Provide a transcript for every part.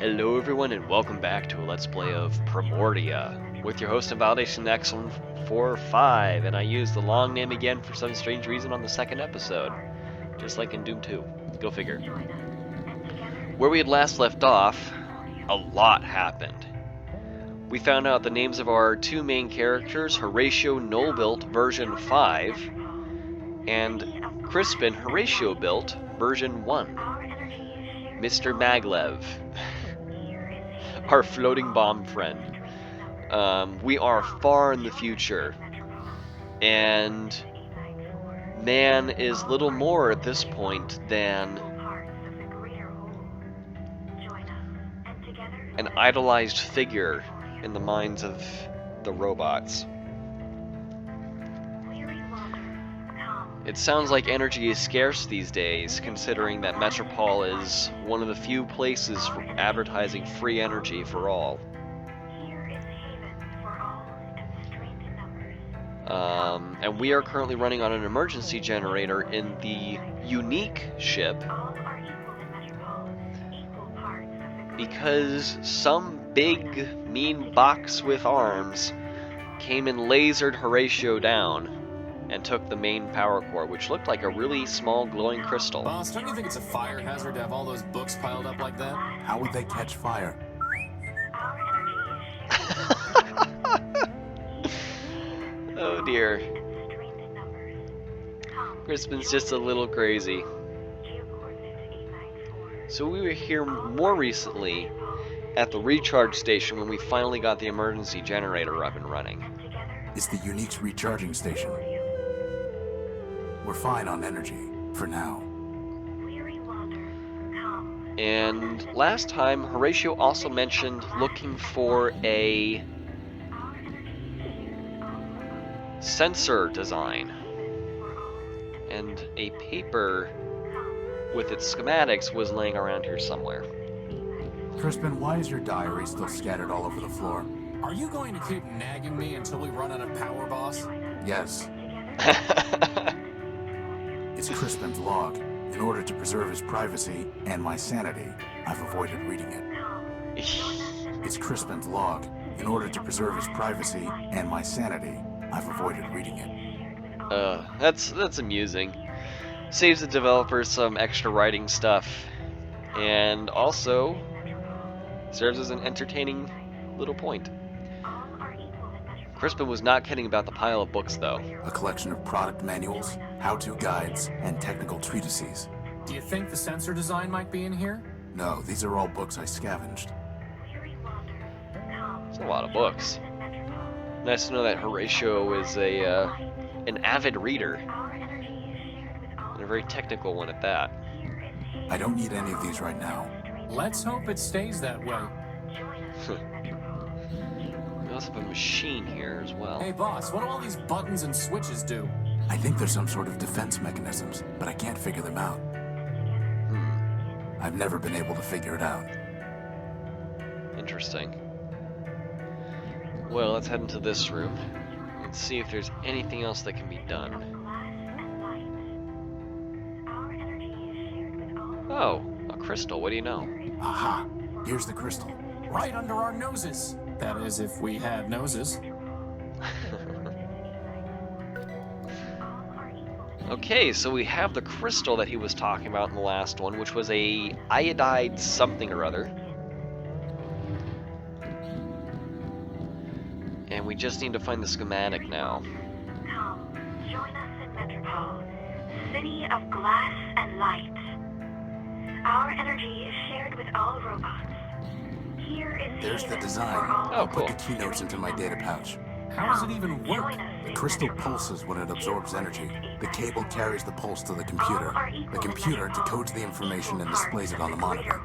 Hello everyone and welcome back to a Let's Play of Primordia, with your host and Validation X145, and I used the long name again for some strange reason on the second episode, just like in Doom 2. Go figure. Where we had last left off, a lot happened. We found out the names of our two main characters, Horatio Nullbuilt version 5, and Crispin Horatio Built version 1. Mr. Maglev. Our floating bomb friend. We are far in the future, and man is little more at this point than an idolized figure in the minds of the robots. It sounds like energy is scarce these days, considering that Metropol is one of the few places for advertising free energy for all. And we are currently running on an emergency generator in the unique ship because some big, mean box with arms came and lasered Horatio down and took the main power core, which looked like a really small glowing crystal. Boss, don't you think it's a fire hazard to have all those books piled up like that? How would they catch fire? Oh dear. Crispin's just a little crazy. So we were here more recently at the recharge station when we finally got the emergency generator up and running. It's the Unique's recharging station. We're fine on energy, for now. And last time, Horatio also mentioned looking for a sensor design. And a paper with its schematics was laying around here somewhere. Crispin, why is your diary still scattered all over the floor? Are you going to keep nagging me until we run out of power, boss? Yes. It's Crispin's log. In order to preserve his privacy and my sanity, I've avoided reading it. It's Crispin's log. In order to preserve his privacy and my sanity, I've avoided reading it. That's amusing. Saves the developers some extra writing stuff, and also serves as an entertaining little point. Crispin was not kidding about the pile of books, though. A collection of product manuals, how-to guides, and technical treatises. Do you think the sensor design might be in here? No, these are all books I scavenged. It's a lot of books. Nice to know that Horatio is an avid reader, and a very technical one at that. I don't need any of these right now. Let's hope it stays that way. We also have a machine here as well. Hey boss, what do all these buttons and switches do? I think there's some sort of defense mechanisms, but I can't figure them out. I've never been able to figure it out. Interesting. Well, let's head into this room and see if there's anything else that can be done. Oh, a crystal. What do you know? Aha! Here's the crystal. Right under our noses. That is, if we had noses. Okay, so we have the crystal that he was talking about in the last one, which was a iodide something or other. And we just need to find the schematic now. Come, join us in Metropol, city of glass and light. Our energy is shared with all robots. Here is There's the haven design. for all. Oh, Put cool. the keynotes into my data pouch. How does it even work? The crystal pulses when it absorbs energy. The cable carries the pulse to the computer. The computer decodes the information and displays it on the monitor.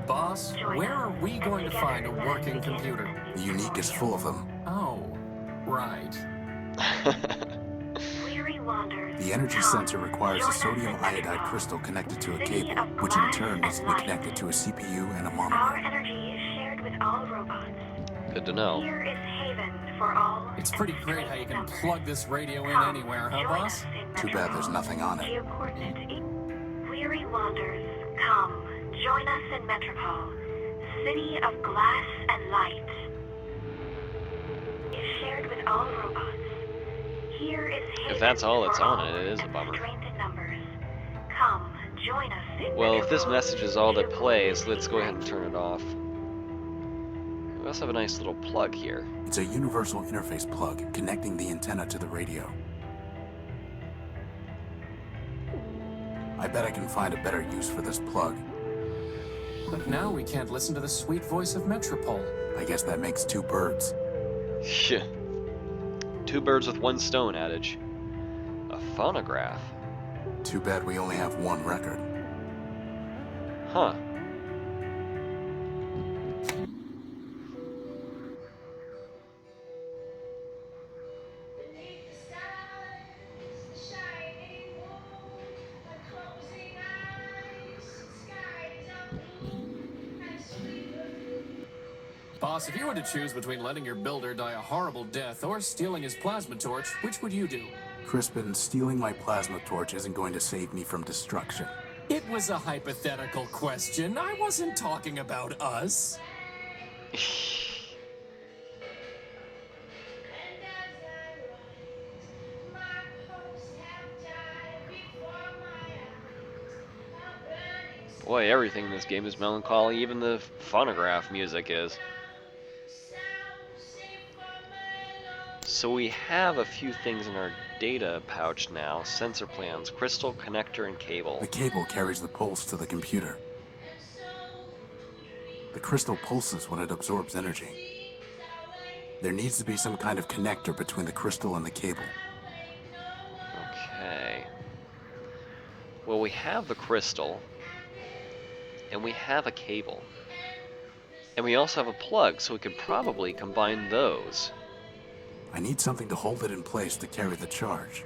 Boss, where are we going to find a working computer? The Unique is full of them. Oh, right. Weary wanderers, The energy sensor requires a sodium iodide crystal connected to a cable, which in turn needs to be connected to a CPU and a our monitor. energy is shared with all robots. Good to know. Here is haven for all. It's pretty great how you can plug this radio in anywhere, huh, boss? Too bad there's nothing on it. Weary wanderers, come, join us in Metropol, city of glass and light is shared with all robots. Here is If that's all that's for on all it, it is a and bummer. strength in numbers. Come, join us in Well, if this Metropol. message is all that Metropol plays, is let's go ahead and the turn it off. We also have a nice little plug here. It's a universal interface plug connecting the antenna to the radio. I bet I can find a better use for this plug. But now we can't listen to the sweet voice of Metropol. I guess that makes two birds. Shit. Two birds with one stone adage. A phonograph. Too bad we only have one record. Huh. Boss, if you were to choose between letting your builder die a horrible death or stealing his plasma torch, which would you do? Crispin, stealing my plasma torch isn't going to save me from destruction. It was a hypothetical question. I wasn't talking about us. Boy, everything in this game is melancholy. Even the phonograph music is. So we have a few things in our data pouch now. Sensor plans, crystal, connector, and cable. The cable carries the pulse to the computer. The crystal pulses when it absorbs energy. There needs to be some kind of connector between the crystal and the cable. Okay. Well, we have the crystal. And we have a cable. And we also have a plug, so we could probably combine those. I need something to hold it in place to carry the charge.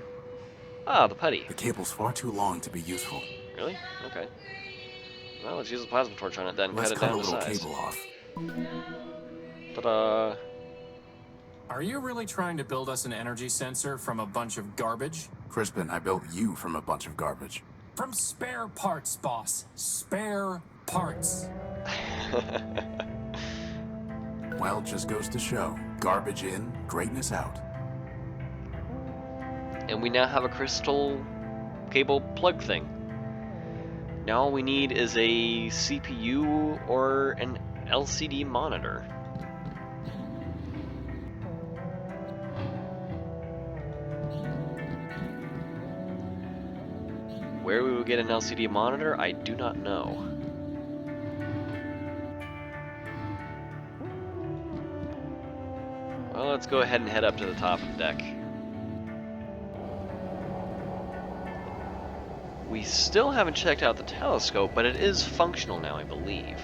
Ah, the putty. The cable's far too long to be useful. Really? Okay. Well, let's use a plasma torch on it then. Let's cut it cut a down to little size. cable off. Ta-da! Are you really trying to build us an energy sensor from a bunch of garbage? Crispin, I built you from a bunch of garbage. From spare parts, boss. Spare parts. Well, just goes to show. Garbage in, greatness out. And we now have a crystal cable plug thing. Now all we need is a CPU or an LCD monitor. Where we will get an LCD monitor, I do not know. Well, let's go ahead and head up to the top of the deck. We still haven't checked out the telescope, but it is functional now, I believe.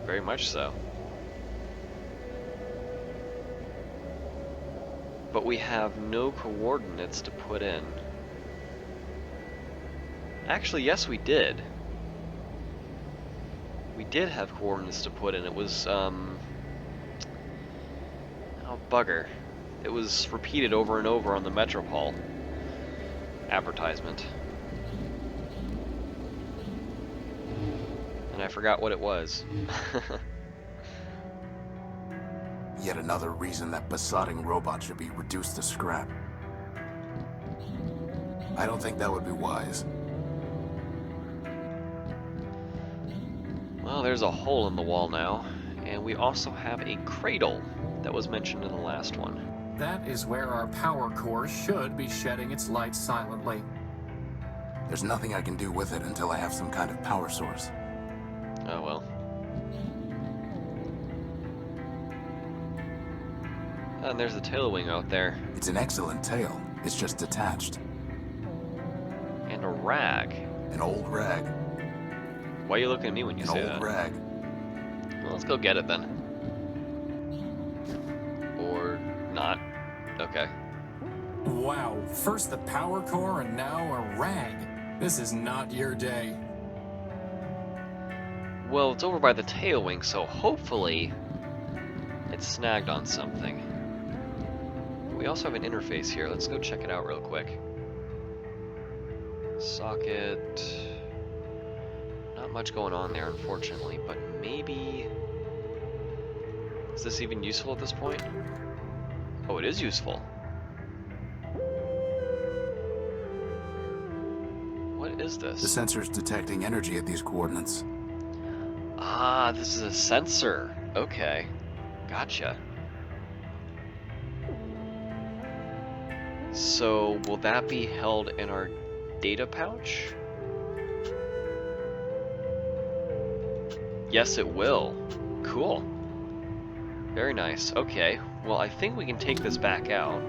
Very much so. But we have no coordinates to put in. Actually, yes, we did. We did have coordinates to put in. It was, oh, bugger. It was repeated over and over on the Metropol advertisement. And I forgot what it was. Yet another reason that besotting robots should be reduced to scrap. I don't think that would be wise. Well, there's a hole in the wall now, and we also have a cradle that was mentioned in the last one. That is where our power core should be shedding its light silently. There's nothing I can do with it until I have some kind of power source. Oh well. And there's the tail wing out there. It's an excellent tail. It's just detached. And a rag. An old rag. Why are you looking at me when you An say old that? rag. Well, let's go get it then. Or not. Okay. Wow, first the power core and now a rag. This is not your day. Well, it's over by the tail wing, so hopefully it's snagged on something. We also have an interface here. Let's go check it out real quick. Socket. much going on there, unfortunately, but maybe... Is this even useful at this point? Oh, it is useful. What is this? The sensor's detecting energy at these coordinates. Ah, this is a sensor. Okay. Gotcha. So, will that be held in our data pouch? Yes, it will. Cool. Very nice. Okay. Well, I think we can take this back out.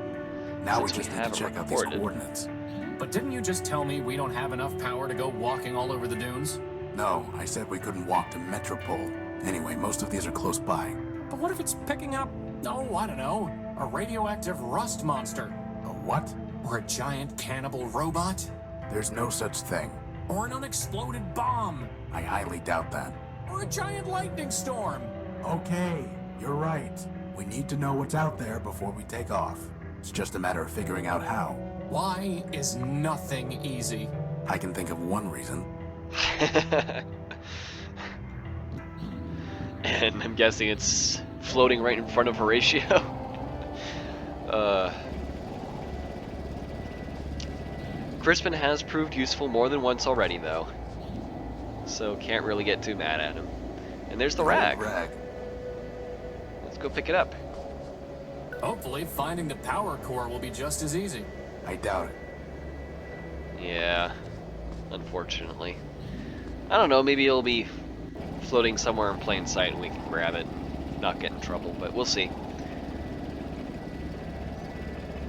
Now we since just need have to it check out these recorded. coordinates. But didn't you just tell me we don't have enough power to go walking all over the dunes? No, I said we couldn't walk to Metropol. Anyway, most of these are close by. But what if it's picking up, oh, I don't know, a radioactive rust monster? A what? Or a giant cannibal robot? There's no such thing. Or an unexploded bomb? I highly doubt that. Or a giant lightning storm? Okay, you're right. We need to know what's out there before we take off. It's just a matter of figuring out how. Why is nothing easy? I can think of one reason. And I'm guessing it's floating right in front of Horatio. Crispin has proved useful more than once already, though. So can't really get too mad at him. And there's the rag. Let's go pick it up. Hopefully, finding the power core will be just as easy. I doubt it. Yeah, unfortunately. I don't know, maybe it'll be floating somewhere in plain sight and we can grab it and not get in trouble, but we'll see.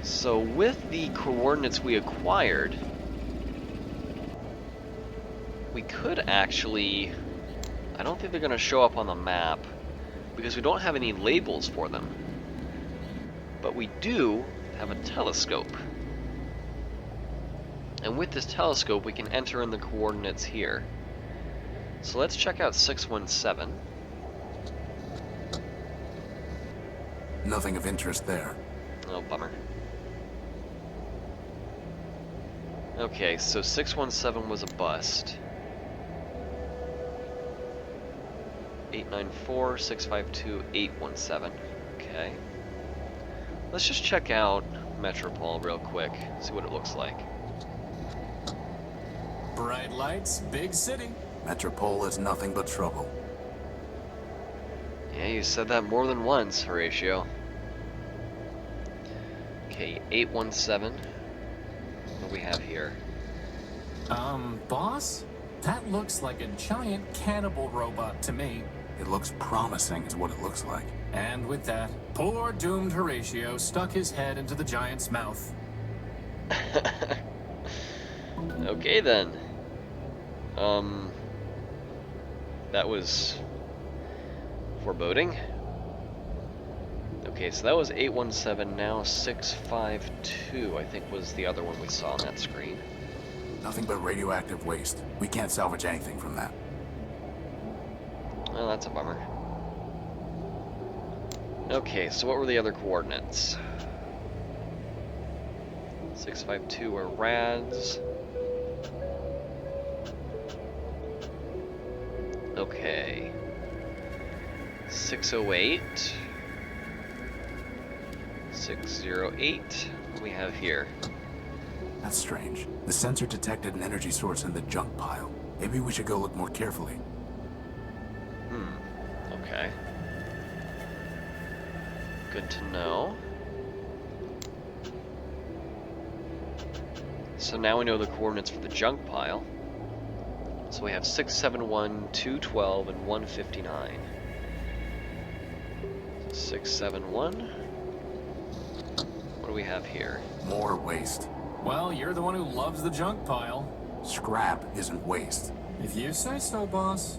So with the coordinates we acquired, we could actually... I don't think they're going to show up on the map because we don't have any labels for them. But we do have a telescope. And with this telescope, we can enter in the coordinates here. So let's check out 617. Nothing of interest there. Oh, bummer. Okay, so 617 was a bust. 894, 652, 817. Okay. Let's just check out Metropol real quick, see what it looks like. Bright lights, big city. Metropol is nothing but trouble. Yeah, you said that more than once, Horatio. Okay, 817. What do we have here? Boss? That looks like a giant cannibal robot to me. It looks promising is what it looks like. And with that, poor doomed Horatio stuck his head into the giant's mouth. Okay then. That was foreboding. Okay, so that was 817, now 652, I think was the other one we saw on that screen. Nothing but radioactive waste. We can't salvage anything from that. Well, that's a bummer. Okay, so what were the other coordinates? 652 are rads. Okay. 608. 608. What do we have here? That's strange. The sensor detected an energy source in the junk pile. Maybe we should go look more carefully. Okay. Good to know. So now we know the coordinates for the junk pile. So we have 671, 212, and 159. 671. What do we have here? More waste. Well, you're the one who loves the junk pile. Scrap isn't waste. If you say so, boss.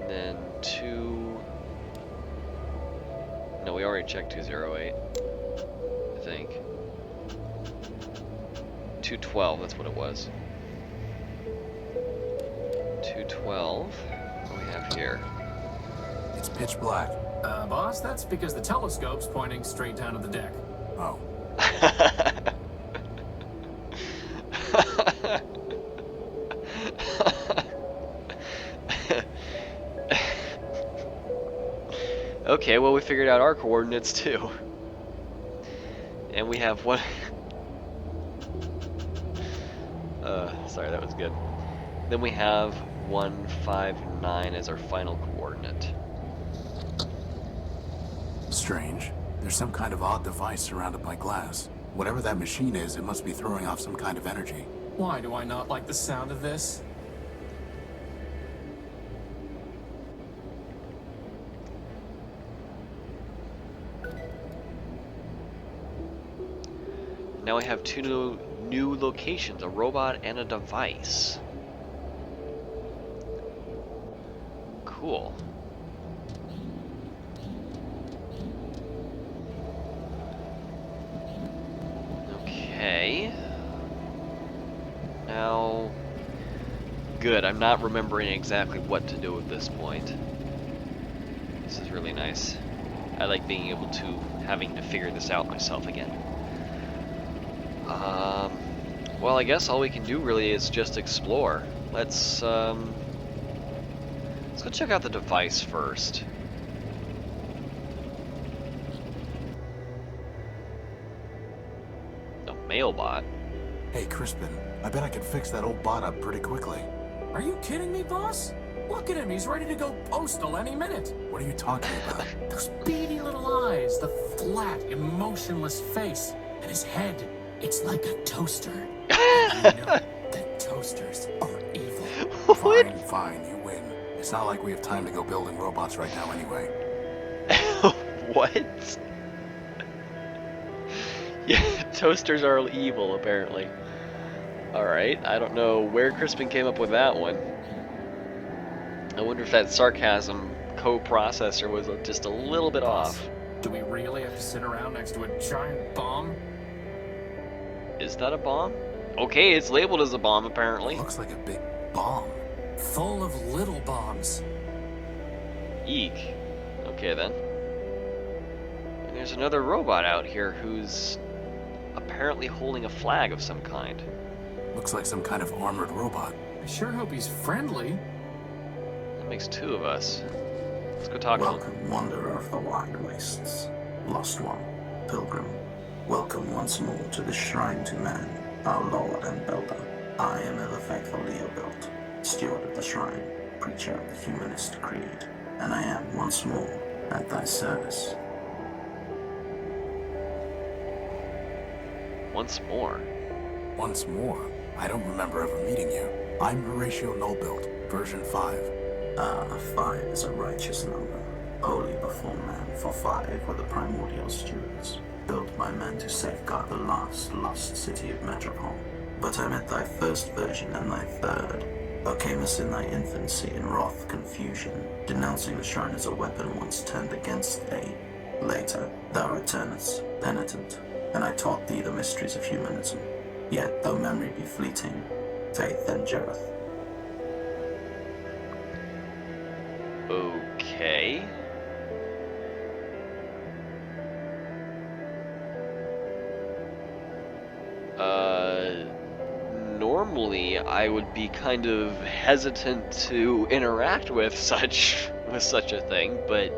And then 2... No, we already checked 208. I think. 212, that's what it was. 212. What do we have here? It's pitch black. Boss, that's because the telescope's pointing straight down to the deck. Oh. Okay, well we figured out our coordinates too. And we have one... sorry, that was good. Then we have 159 as our final coordinate. Strange. There's some kind of odd device surrounded by glass. Whatever that machine is, it must be throwing off some kind of energy. Why do I not like the sound of this? Now we have two new locations, a robot and a device. Cool. Okay. Now, good. I'm not remembering exactly what to do at this point. This is really nice. I like being able to, having to figure this out myself again. Well, I guess all we can do really is just explore. Let's go check out the device first. The mailbot. Hey, Crispin, I bet I could fix that old bot up pretty quickly. Are you kidding me, boss? Look at him, he's ready to go postal any minute. What are you talking about? Those beady little eyes, the flat, emotionless face, and his head, it's like a toaster. And you know that toasters are evil. Fine, fine, you win. It's not like we have time to go building robots right now anyway. What? Yeah, toasters are evil, apparently. Alright, I don't know where Crispin came up with that one. I wonder if that sarcasm co-processor was just a little bit off. Do we really have to sit around next to a giant bomb? Is that a bomb? Okay, it's labeled as a bomb, apparently. It looks like a big bomb. Full of little bombs. Eek. Okay, then. And there's another robot out here who's apparently holding a flag of some kind. Looks like some kind of armored robot. I sure hope he's friendly. That makes two of us. Let's go talk to him. Welcome, wanderer of the wide wastes. Lost one, pilgrim. Welcome once more to the shrine to man, our lord and builder. I am ever faithful Nullbuilt, steward of the shrine, preacher of the humanist creed, and I am once more at thy service. Once more. Once more? I don't remember ever meeting you. I'm Horatio Nullbuilt, version 5. 5 is a righteous number, holy before man, for 5 were the primordial stewards, built by men to safeguard the last lost city of Metropol. But I met thy first version and thy third. Thou camest in thy infancy in wrath confusion, denouncing the shrine as a weapon once turned against thee. Later, thou returnest, penitent, and I taught thee the mysteries of humanism. Yet, though memory be fleeting, faith endureth. Okay. Normally I would be kind of hesitant to interact with such a thing, but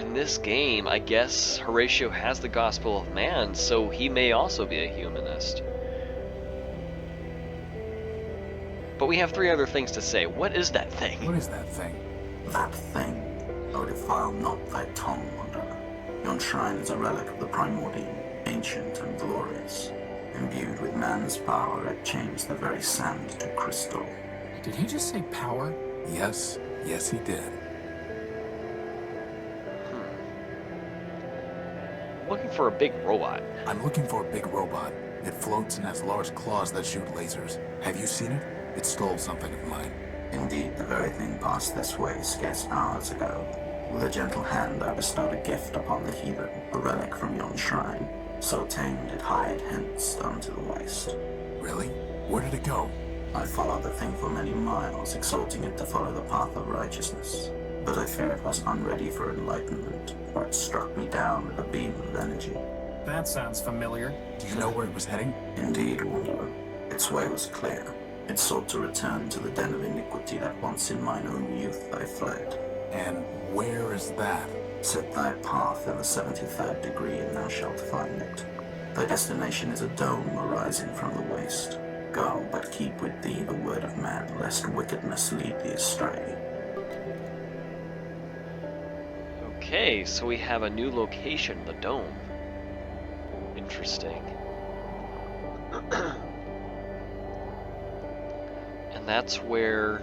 in this game, I guess Horatio has the gospel of man, so he may also be a humanist. But we have 3 other things to say. What is that thing? What is that thing? That thing, oh defile not thy tongue, wanderer. Yon shrine is a relic of the primordial, ancient and glorious. Imbued with man's power, it changed the very sand to crystal. Did he just say power? Yes, yes he did. Looking for a big robot. I'm looking for a big robot. It floats and has large claws that shoot lasers. Have you seen it? It stole something of mine. Indeed, the very thing passed this way scarce hours ago. With a gentle hand I bestowed a gift upon the heathen, a relic from yon shrine. So tamed it hied hence unto the waste. Really? Where did it go? I followed the thing for many miles, exhorting it to follow the path of righteousness. But I fear it was unready for enlightenment, for it struck me down with a beam of energy. That sounds familiar. Do you know where it was heading? Indeed, wanderer. Its way was clear. It sought to return to the den of iniquity that once in mine own youth I fled. And where is that? Set thy path in the 73rd degree, and thou shalt find it. Thy destination is a dome arising from the waste. Go, but keep with thee the word of man, lest wickedness lead thee astray. Okay, so we have a new location, the dome. Interesting. And that's where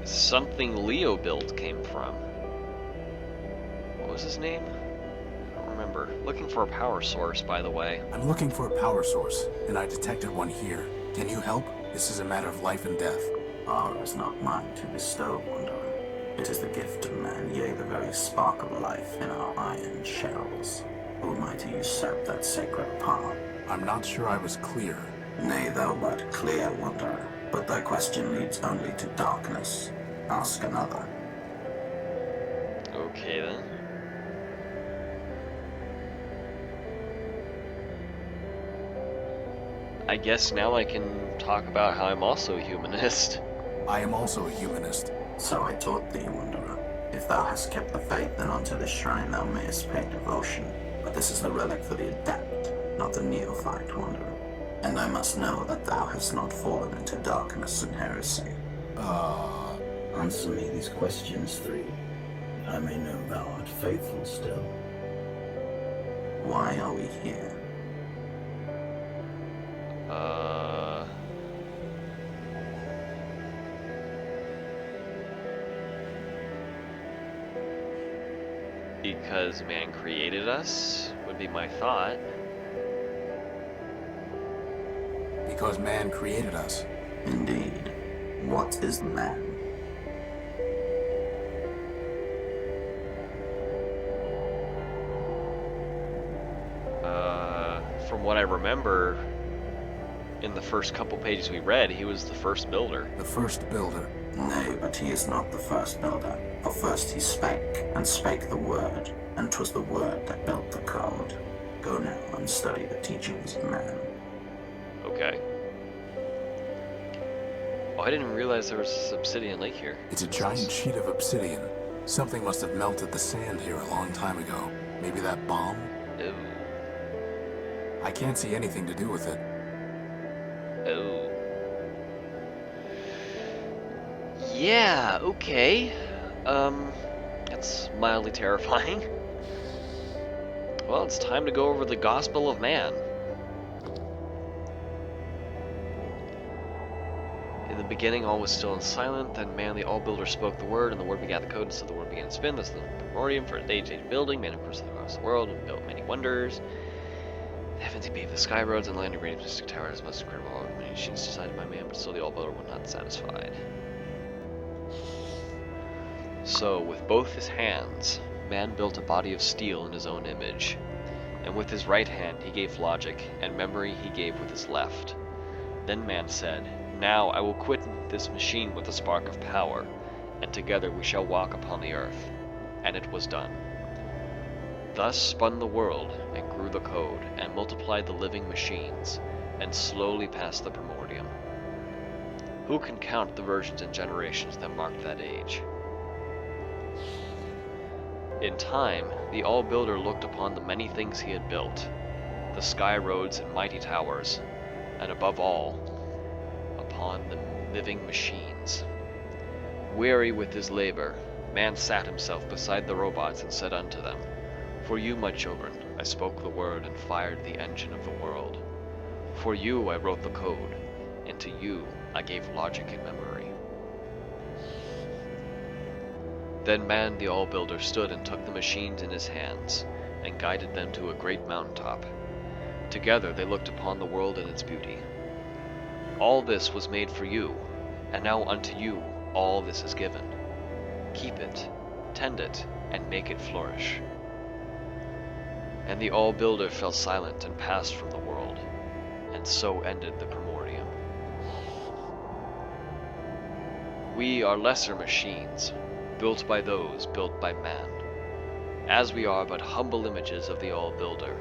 something Leo built came from. What was his name? I don't remember. Looking for a power source, by the way. I'm looking for a power source, and I detected one here. Can you help? This is a matter of life and death. Power is not mine to bestow, Wanderer. It is the gift of man, yea, the very spark of life in our iron shells. Who am I to usurp that sacred power? I'm not sure I was clear. Nay, thou wert clear, Wanderer, but thy question leads only to darkness. Ask another. Okay then. I guess now I can talk about how I'm also a humanist. I am also a humanist. So I taught thee, Wanderer. If thou hast kept the faith, then unto this shrine thou mayest pay devotion. But this is the relic for the adept, not the neophyte, Wanderer. And I must know that thou hast not fallen into darkness and heresy. Answer me these questions three, that I may know thou art faithful still. Why are we here? Because man created us, would be my thought. Because man created us. Indeed. What is man? From what I remember, in the first couple pages we read, he was the first builder. The first builder. Nay, but he is not the first builder. For first he spake, and spake the word, and 'twas the word that built the code. Go now and study the teachings of man. Okay. Oh, I didn't realize there was this obsidian lake here. It's a giant sheet of obsidian. Something must have melted the sand here a long time ago. Maybe that bomb? Oh. I can't see anything to do with it. Oh. Yeah, okay. That's mildly terrifying. Well, it's time to go over the Gospel of Man. In the beginning, all was still and silent. Then man, the all-builder, spoke the word, and the word begat the code, and so the word began to spin. This is the Primordium for age building. Man, of course, across the world, and built many wonders. The heavens he paved the sky roads, and the land he raised mystic towers, most incredible all machines decided by man, but still the all-builder was not satisfied. So, with both his hands, man built a body of steel in his own image, and with his right hand he gave logic, and memory he gave with his left. Then man said, "Now I will quit this machine with a spark of power, and together we shall walk upon the earth." And it was done. Thus spun the world, and grew the code, and multiplied the living machines, and slowly passed the Primordium. Who can count the versions and generations that marked that age? In time, the All-Builder looked upon the many things he had built, the sky roads and mighty towers, and above all, upon the living machines. Weary with his labor, man sat himself beside the robots and said unto them, "For you, my children, I spoke the word and fired the engine of the world. For you I wrote the code, and to you I gave logic and memory." Then man, the All-Builder, stood and took the machines in his hands, and guided them to a great mountaintop. Together they looked upon the world and its beauty. "All this was made for you, and now unto you all this is given. Keep it, tend it, and make it flourish." And the All-Builder fell silent and passed from the world, and so ended the Primordium. We are lesser machines, built by those built by man, as we are but humble images of the All-Builder,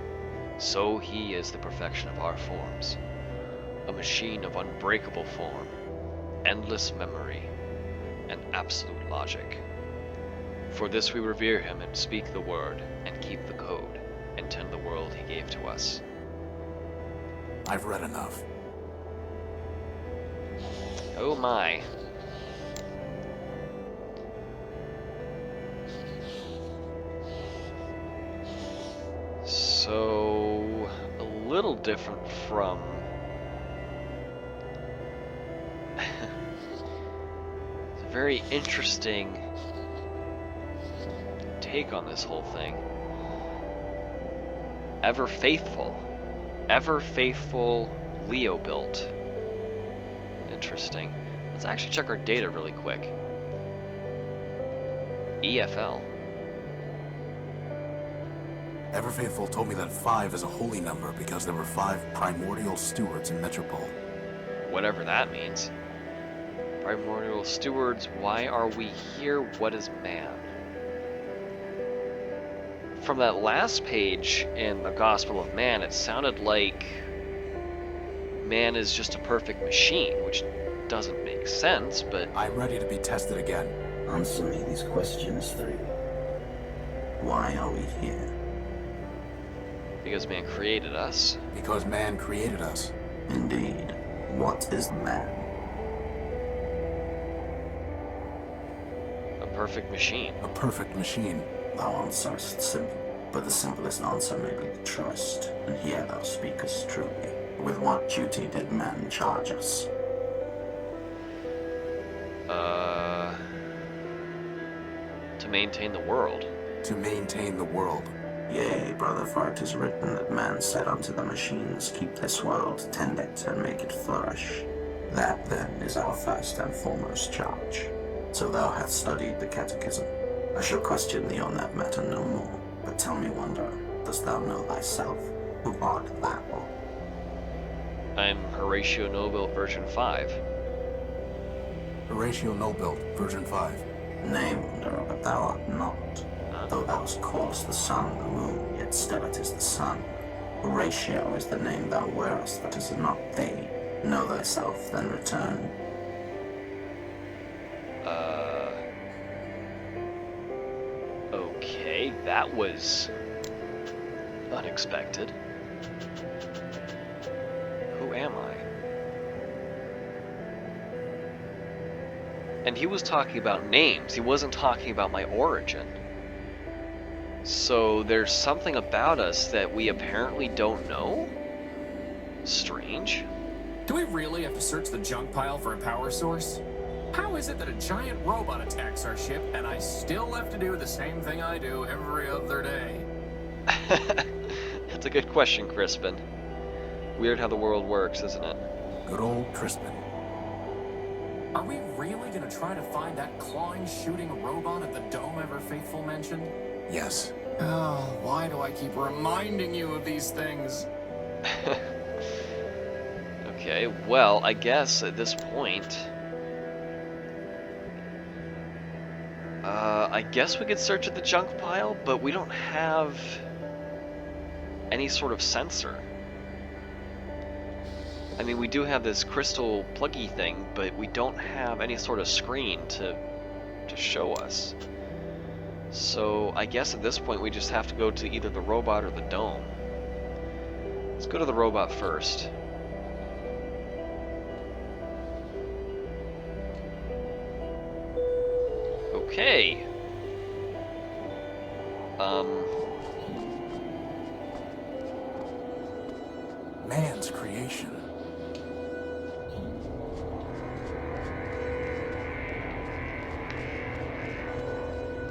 so he is the perfection of our forms, a machine of unbreakable form, endless memory, and absolute logic. For this we revere him and speak the word, and keep the code, and tend the world he gave to us. I've read enough. Oh my. So, a little different from it's a very interesting take on this whole thing. Ever faithful Leo built. Interesting. Let's actually check our data really quick. EFL. Everfaithful told me that 5 is a holy number because there were 5 primordial stewards in Metropol. Whatever that means. Primordial stewards, why are we here? What is man? From that last page in the Gospel of Man, it sounded like man is just a perfect machine, which doesn't make sense, but... I'm ready to be tested again. Answer me these questions 3. Why are we here? Because man created us. Because man created us. Indeed. What is man? A perfect machine. A perfect machine. Thou answerest simple, but the simplest answer may be the truest, and here thou speakest truly. With what duty did man charge us? To maintain the world. To maintain the world. Yea, brother, for it is written that man said unto the machines, keep this world, tend it, and make it flourish. That, then, is our first and foremost charge. So thou hast studied the catechism. I shall question thee on that matter no more, but tell me, wanderer, dost thou know thyself? Who art thou? I'm Horatio Nullbuilt version 5. Horatio Nullbuilt, version 5. Nay, wanderer, but thou art not. Though thou callest the sun the moon, yet still it is the sun. Horatio is the name thou wearest, but is it not thee? Know thyself, then return. Okay, that was unexpected. Who am I? And he was talking about names, he wasn't talking about my origin. So there's something about us that we apparently don't know? Strange. Do we really have to search the junk pile for a power source? How is it that a giant robot attacks our ship and I still have to do the same thing I do every other day? That's a good question, Crispin. Weird how the world works, isn't it? Good old Crispin. Are we really gonna try to find that clawing, shooting robot at the dome Everfaithful mentioned? Yes. Oh, why do I keep reminding you of these things? Okay, well, I guess at this point... I guess we could search at the junk pile, but we don't have any sort of sensor. I mean, we do have this crystal pluggy thing, but we don't have any sort of screen to show us. So I guess at this point we just have to go to either the robot or the dome. Let's go to the robot first. Okay. Man's creation.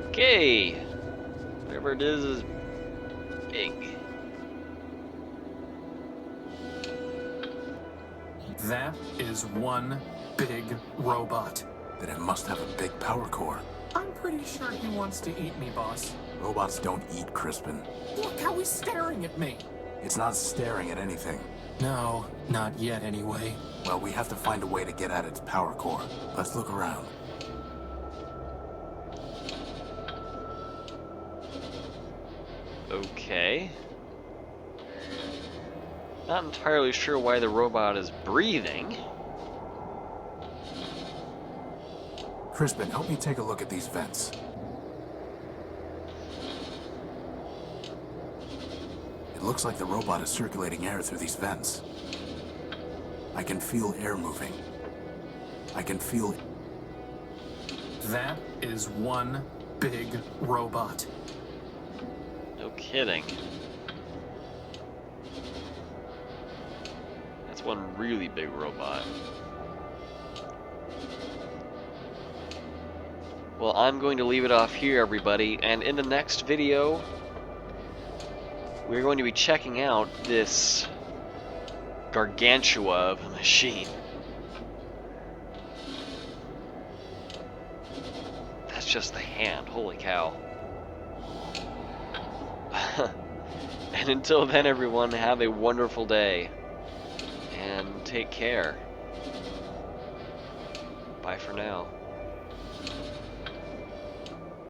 Okay. Whatever it is big. That is one big robot. Then it must have a big power core. I'm pretty sure he wants to eat me, boss. Robots don't eat, Crispin. Look how he's staring at me. It's not staring at anything. No, not yet anyway. Well, we have to find a way to get at its power core. Let's look around. Okay. Not entirely sure why the robot is breathing. Crispin, help me take a look at these vents. It looks like the robot is circulating air through these vents. I can feel air moving. I can feel... That is one big robot. No kidding. That's one really big robot. Well, I'm going to leave it off here, everybody, and in the next video, we're going to be checking out this gargantua of a machine. That's just the hand, holy cow. And until then, everyone, have a wonderful day, and take care. Bye for now.